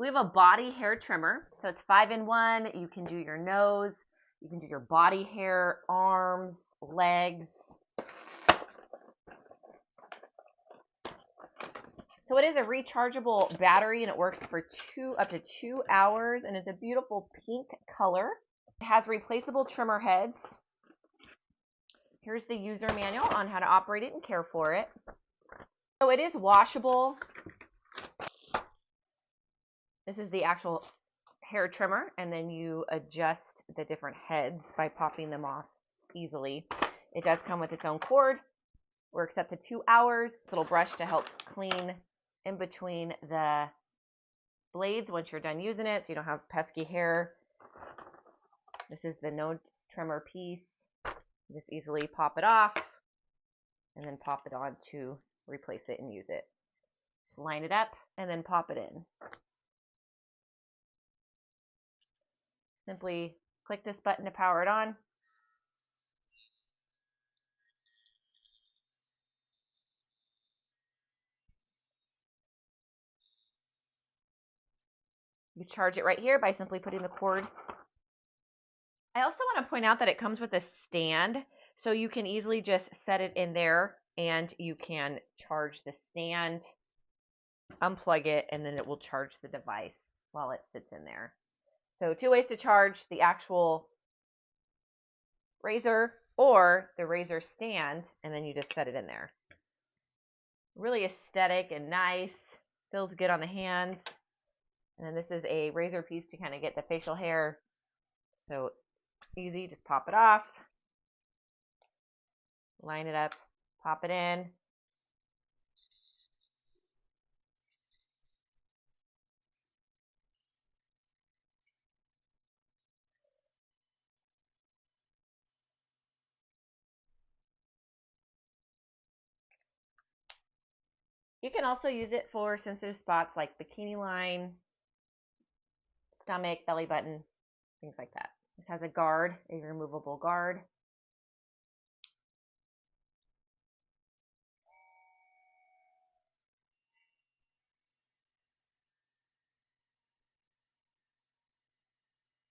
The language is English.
We have a body hair trimmer. So it's 5-in-1. You can do your nose, you can do your body hair, arms, legs. So it is a rechargeable battery, and it works for up to 2 hours, and it's a beautiful pink color. It has replaceable trimmer heads. Here's the user manual on how to operate it and care for it. So it is washable. This is the actual hair trimmer, and then you adjust the different heads by popping them off easily. It does come with its own cord. Works up to 2 hours. Little brush to help clean in between the blades once you're done using it, so you don't have pesky hair. This is the nose trimmer piece. You just easily pop it off and then pop it on to replace it and use it. Just line it up and then pop it in. Simply click this button to power it on. You charge it right here by simply putting the cord. I also want to point out that it comes with a stand, so you can easily just set it in there and you can charge the stand, unplug it, and then it will charge the device while it sits in there. So 2 ways to charge: the actual razor or the razor stand, and then you just set it in there. Really aesthetic and nice, feels good on the hands. And then this is a razor piece to kind of get the facial hair. So easy, just pop it off, line it up, pop it in. You can also use it for sensitive spots like bikini line, stomach, belly button, things like that. This has a guard, a removable guard.